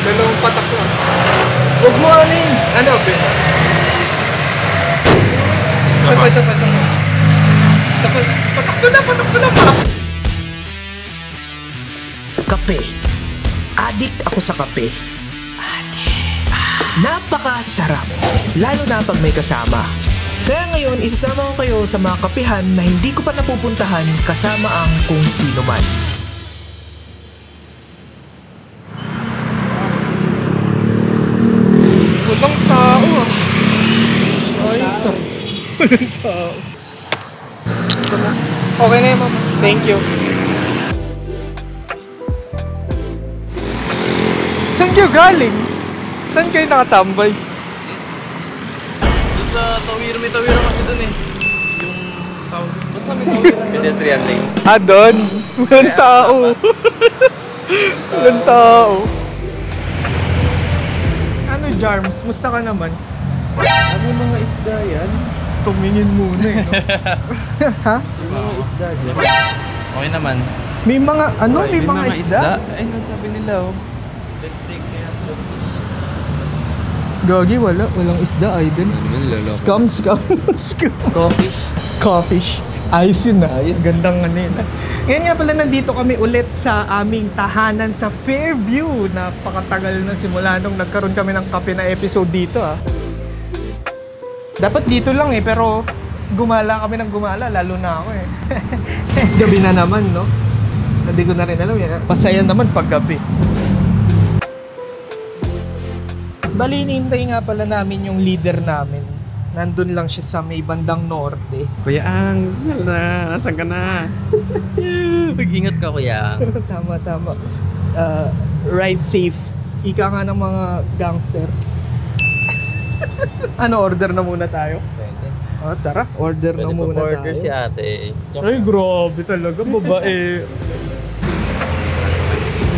Dalawang patak lang. Huwag mo anin. Ano, Ben? Sabay. Patak ko na. Kape. Addict ako sa kape. Napakasarap. Lalo na pag may kasama. Kaya ngayon, isasama ko kayo sa mga kapihan na hindi ko pa napupuntahan kasama ang kung sino man. Walang tao ah. Ayos ah. Walang tao. Okay na yun, mama. Thank you. Saan kayo galing? Saan kayo nakatambay? Doon sa Tawiro, may Tawiro kasi doon eh. Yung tawag. Basta may Tawiro. Pedestrian lane. Ah, doon? Walang tao. Walang tao. Ano, Jarms? Musta ka naman? Ano mga isda yan? Tumingin muna eh, no? Ha? Mga isda dyan. Okay naman. May mga, ano? May mga isda? Ay, nasabi nila oh. Let's take kaya. Gagi, walang isda, Aiden. Scam. Crawfish. Ayos yun na. Gandang ano yun. Ngayon nga pala nandito kami ulit sa aming tahanan sa Fairview. Napakatagal na simula nung nagkaroon kami ng kape na episode dito ah. Dapat dito lang eh, pero gumala kami ng gumala, lalo na ako eh. Tapos gabi na naman, no? Hindi ko na rin alam yan. Masaya naman pag gabi. Bali, hinihintay nga pala namin yung leader namin. Nandun lang siya sa may bandang norte. Kuya Ang, nasan ka na? Mag-ingat ka, Kuya Ang. Tama. Ride safe. Ika nga ng mga gangster. Ano, order na muna tayo? Pwede. Ah, tara, order na muna tayo. Order si ate. Ay, grabe talaga, babae.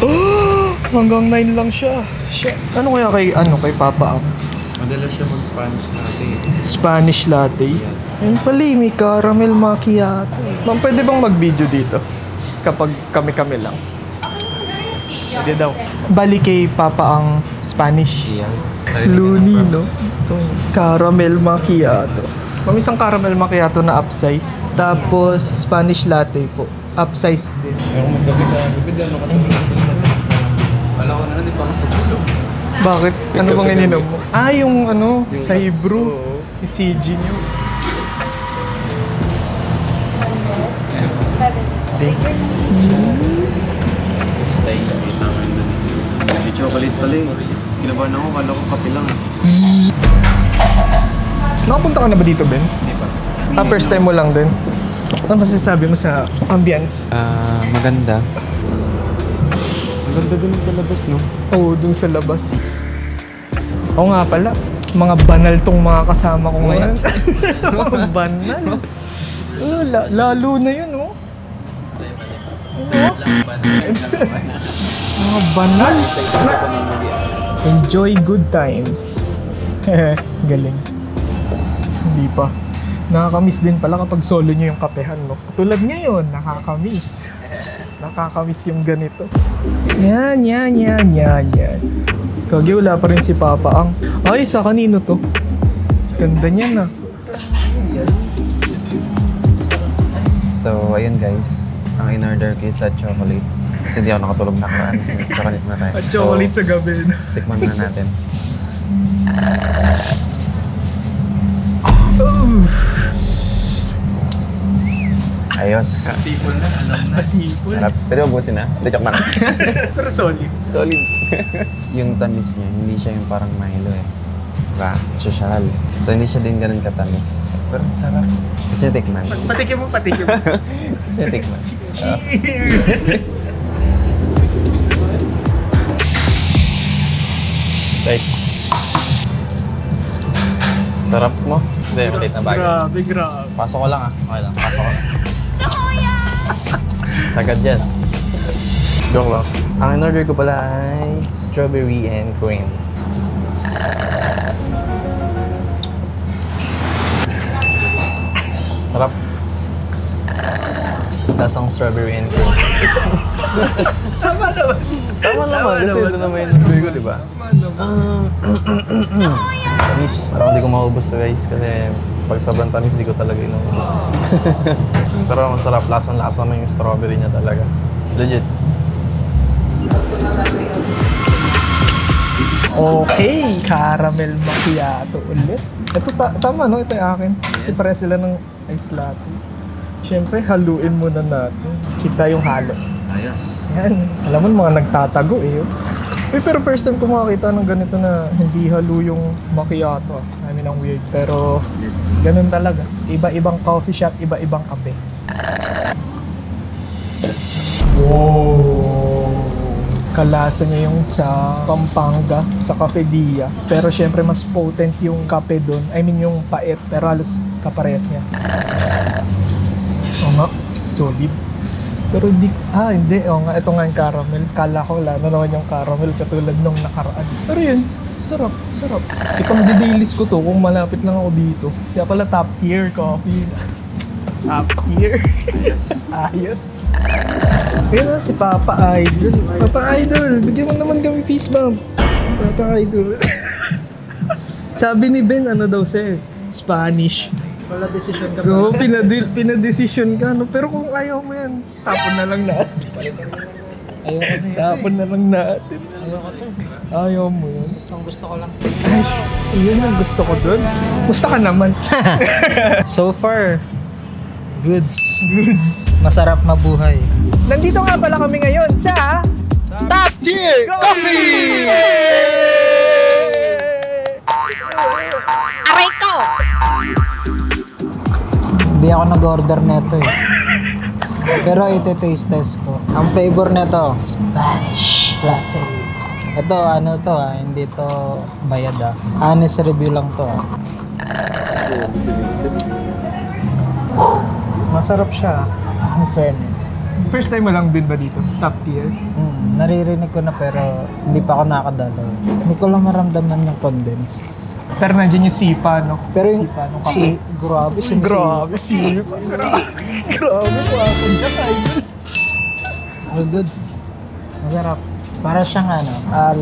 Oh, hanggang 9 lang siya. Shit. Ano kaya kay Papa Am? Madalas siya mag-Spanish latte. Spanish latte? Ayun pala, may caramel macchiato. Ma'am, pwede bang mag-video dito? Kapag kami-kami lang. Pwede daw. Bali kay Papa ang Spanish. Looney, no? Ito, caramel macchiato. Ma'am, isang caramel macchiato na upsize. Tapos, Spanish latte po. Upsize din. Ayaw maggabi ka. Ano ka alam ko na di pa ako pagulog. Bakit? Ano bang ininom mo? Ah, yung ano, sa Hebrew. Yung CG nyo. 7. Thank you. Stay. May chocolate pala eh. Kinabahan ako, kala ko kape lang. Nakapunta ka na ba dito, Ben? Hindi pa. Ah, first time mo lang din? Ano masasabi mo sa ambience? Maganda. Maganda dun sa labas, no? Oo, dun sa labas. Oo nga pala, mga banal tong mga kasama ko ngayon. Mga banal. Lalo na yun, oh. Mga banal. Enjoy good times. Galing. Hindi pa. Nakakamiss din pala kapag solo nyo yung kapehan, no? Tulad ngayon, nakakamiss. Nakakamiss yung ganito. Yan. Kagi, wala pa rin si Papa Ang. Ay, sa kanino to? Ganda niya na. So, ayun guys. Ang in-order ko is chocolate. Kasi hindi ako nakatulog na karaan. Chocolate muna tayo. At chocolate sa gabi. Tikman muna natin. Ayos. Kasipol na, alam na. Kasipol. Sarap. Pwede mabusin na? Hindi, joke na. Pero solid. Solid. Yung tamis niya, hindi siya yung parang Milo eh. Diba? Social. So, hindi siya din ganun katamis. Pero sarap. Gusto niyo tikman? Patikim mo. Gusto niyo tikman? Cheers! Right. Sarap mo? Hindi, ulit na bagay. Grabe. Pasok ko lang ah. Okay lang, pasok ko lang. Sagad yan. Joke lang. Ang in-order ko pala ay strawberry and cream. Sarap. Lasang strawberry and cream. Tama naman. Kasi ito naman yung enjoy ko, di ba? Tamis. Parang hindi ko maubos to guys. Kasi pag sobrang tamis, di ko talaga inuubos. Pero masarap. Lasang-lasa mo yung strawberry niya talaga. Legit. Okay, caramel macchiato ulit. Ito tama no, ito yung akin. Kasi pare sila ng ice latte. Siyempre, haluin muna natin. Kita yung halo. Ayos. Yan. Alam mo, mga nagtatago eh. Pero first time ko makakita ng ganito na hindi halo yung macchiato. I mean, ang weird. Pero ganun talaga. Iba-ibang coffee shop, iba-ibang kape. Wow! Kalasa niya yung sa Pampanga, sa Cafe Dia. Pero syempre mas potent yung kape doon. I mean yung pait, pero halos kaparehas niya. Oo nga, solid. Pero hindi, hindi. Oo nga, ito nga yung caramel. Kala ko wala na naman yung caramel katulad nung nakaraan. Pero yun, sarap. Ipang didilis ko to kung malapit lang ako dito. Kaya pala top tier coffee. Top tier. Ayos. Ayun na, si Papa Idol. Papa Idol, bigyan mo naman kami peace bump. Papa Idol. Sabi ni Ben, ano daw siya Spanish. Wala decision ka Oo, pinadesisyon ka. No? Pero kung ayaw mo yan, tapon na lang natin. Tapon na lang natin. Ayaw mo yan. Gusto ko lang. Ay, yun ang gusto ko dun. Gusto ka naman. So far, goods. Masarap mabuhay. Nandito nga pala kami ngayon sa Top Tier Coffee! Aray ko! Hindi ako nag-order neto eh. Pero iti-taste test ko. Ang flavor neto, Spanish latte. Ito, ano to hindi to bayad Honest review lang to Masarap siya, in fairness. First time mo lang din ba dito? Top tier? Naririnig ko na pero hindi pa ako nakadalaw. Hindi ko lang maramdaman yung condense. Pero nandiyan yung sipa, no? Pero yung sipa, no? Grabe, sipa. Grabe, wapo dyan, idol. All goods. Masarap. Para siyang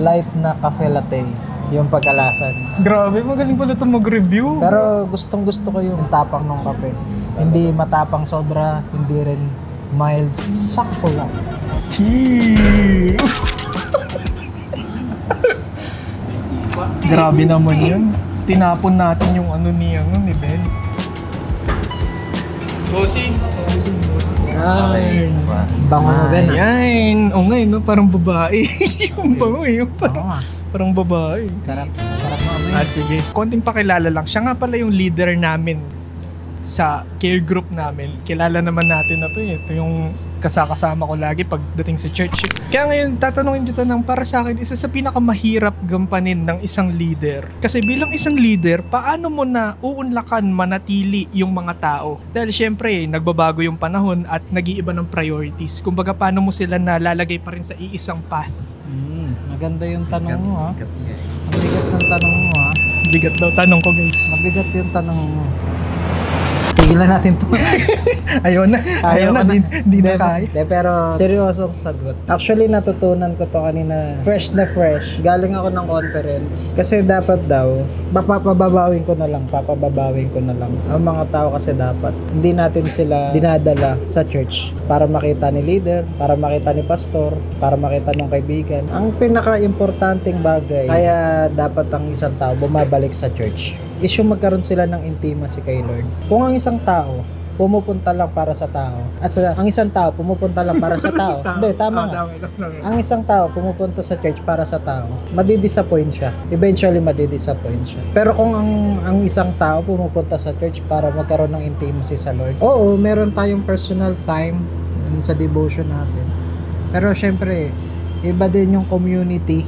light na cafe latte. Yung pagkalasan. Grabe, magaling pala ito mag-review. Pero gustong gusto ko yung tapang ng kape. Hindi matapang sobra, hindi rin mild. Sakto lang. Cheers! Grabe naman yun. Tinapon natin yung ni Ben. Bossing! Yan! Bango mo, Ben. Yan! O nga, no? Parang babae. Yung bango eh. Parang babae. Sarap mo, Ben. Sige. Konting pakilala lang. Siya nga pala yung leader namin sa care group namin. Kilala naman natin na to eh. Ito yung kasama ko lagi pagdating sa church. Kaya ngayon, tatanungin kita ng para sa akin, isa sa pinakamahirap gampanin ng isang leader. Kasi bilang isang leader, paano mo na uunlakan manatili yung mga tao? Dahil syempre, nagbabago yung panahon at nag-iiba ng priorities. Kumbaga, paano mo sila nalalagay pa rin sa iisang path? Maganda yung tanong mo Ang bigat ng tanong mo Bigat daw tanong ko, guys. Mabigat yung tanong mo. Tigilan natin to. Ayaw na, di na kaya. Pero seryosong sagot. Actually, natutunan ko to kanina. Fresh na fresh. Galing ako ng conference. Kasi dapat daw, papababawin ko na lang. Ang mga tao kasi dapat, hindi natin sila dinadala sa church para makita ni leader, para makita ni pastor, para makita ng kaibigan. Ang pinaka-importanting bagay, kaya dapat ang isang tao bumabalik sa church, is yung magkaroon sila ng intimacy kay Lord. Kung ang isang tao pumupunta lang para sa tao, ang isang tao pumupunta lang para sa tao. Hindi, tama nga. Ang isang tao pumupunta sa church para sa tao, madidisappoint siya. Eventually, madidisappoint siya. Pero kung ang isang tao pumupunta sa church para magkaroon ng intimacy sa Lord, oo, meron tayong personal time sa devotion natin. Pero syempre, iba din yung community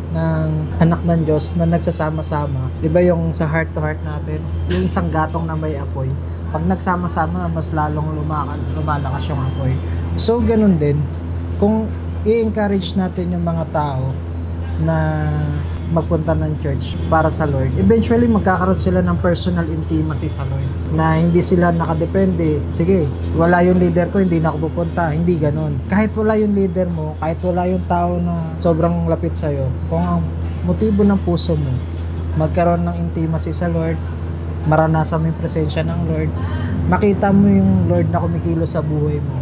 ng anak ng Diyos na nagsasama-sama. Di ba yung sa heart to heart natin? Yung isang gatong na may apoy. Pag nagsama-sama, mas lalong lumalakas yung apoy. So, ganun din. Kung i-encourage natin yung mga tao na magpunta ng church para sa Lord. Eventually, magkakaroon sila ng personal intimacy sa Lord. Na hindi sila nakadepende. Sige, wala yung leader ko, hindi na ako pupunta. Hindi ganun. Kahit wala yung leader mo, kahit wala yung tao na sobrang lapit sa'yo, kung ang motibo ng puso mo, magkaroon ng intimacy sa Lord, maranasan mo yung presensya ng Lord, makita mo yung Lord na kumikilos sa buhay mo,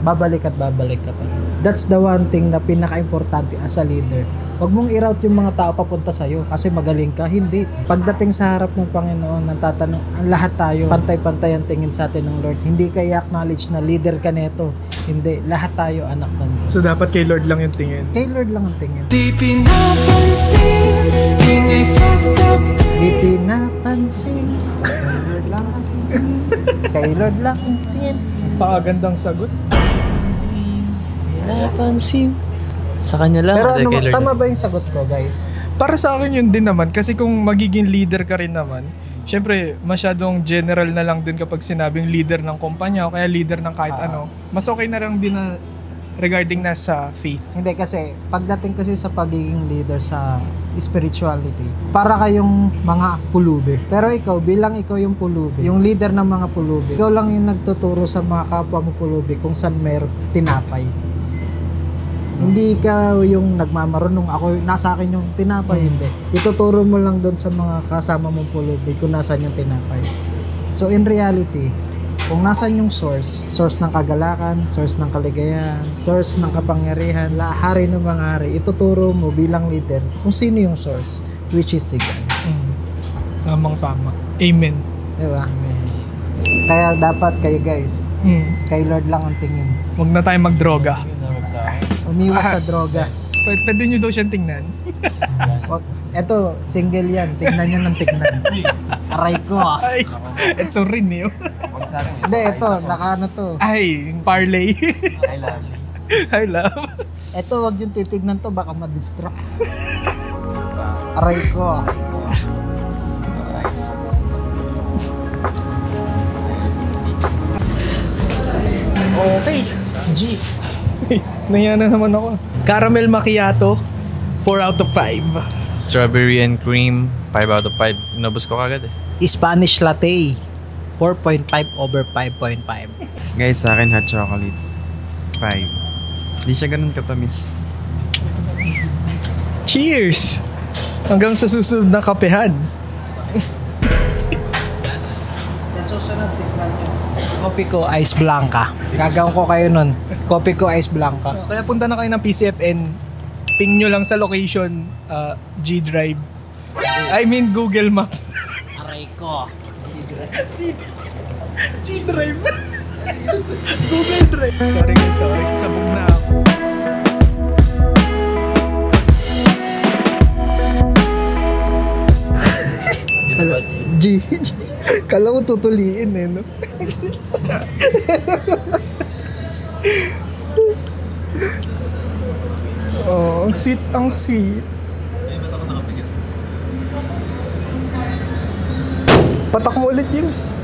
babalik at babalik ka pa. That's the one thing na pinaka-importante as a leader. Huwag mong i-route yung mga tao papunta sa'yo kasi magaling ka. Hindi. Pagdating sa harap ng Panginoon, nang tatanong, ang lahat tayo, pantay-pantay ang tingin sa atin ng Lord. Hindi ka i-acknowledge na leader ka neto. Hindi. Lahat tayo anak ng Diyos. So dapat kay Lord lang yung tingin. Kay Lord lang ang tingin. Di pinapansin, ingay sa tabi. Di pinapansin. Kay Lord lang ang tingin. Kay Lord lang ang tingin. Pakagandang sagot. Napansin. Sa kanya lang. Pero hindi ano, kay Lord. tama ba yung sagot ko, guys? Para sa akin yun din naman kasi kung magiging leader ka rin naman, syempre masyadong general na lang din kapag sinabing leader ng kumpanya o kaya leader ng kahit ano. Mas okay na lang din na regarding na sa faith. Hindi kasi, pagdating kasi sa pagiging leader sa spirituality, para kayong mga pulubi. Pero ikaw, bilang ikaw yung pulubi, yung leader ng mga pulubi, ikaw lang yung nagtuturo sa mga kapwa mo pulubi kung saan meron tinapay. Hindi ikaw yung nagmamarunong, ako nasa akin yung tinapay, hindi. Ituturo mo lang doon sa mga kasama mong pulubi kung nasaan yung tinapay. So in reality, kung nasaan yung source ng kagalakan, source ng kaligayahan, source ng kapangyarihan, hari ng mga hari, ituturo mo bilang leader kung sino yung source, which is si God. Tamang-tama. Amen. Diba? Kaya dapat kayo guys, kay Lord lang ang tingin. Huwag na tayo magdroga. Umiwas sa droga. Pwede nyo daw siyang tingnan. Eto, single yan. Tignan nyo ng tignan. Aray ko. Ay, ito rin eh. Hindi, ito. Nakaano to. Ay, parlay. I love. Eto, wag yung titignan to. Baka ma-distract. Aray ko. Okay. G. Naya na naman ako. Caramel macchiato, 4 out of 5. Strawberry and cream, 5 out of 5. Inubos ko kagad eh. Spanish latte. 4.5 over 5.5. Guys, sa akin hot chocolate. 5. Hindi siya ganun katamis. Cheers! Hanggang sa susunod na kapehan. Sa susunod, tignan nyo. Kopi ko, Ice Blanca. Gagawin ko kayo nun. Kopi ko, Ice Blanca. Kaya punta na kayo ng PCFN. Ping nyo lang sa location, G Drive. I mean Google Maps. Aray ko. G Drive. Google Drive. Sorry. Sabog na ako. G. Kala mo tutuliin eh, no? Oh, ang sweet. Patak mo ulit, James.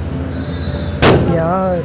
Yan.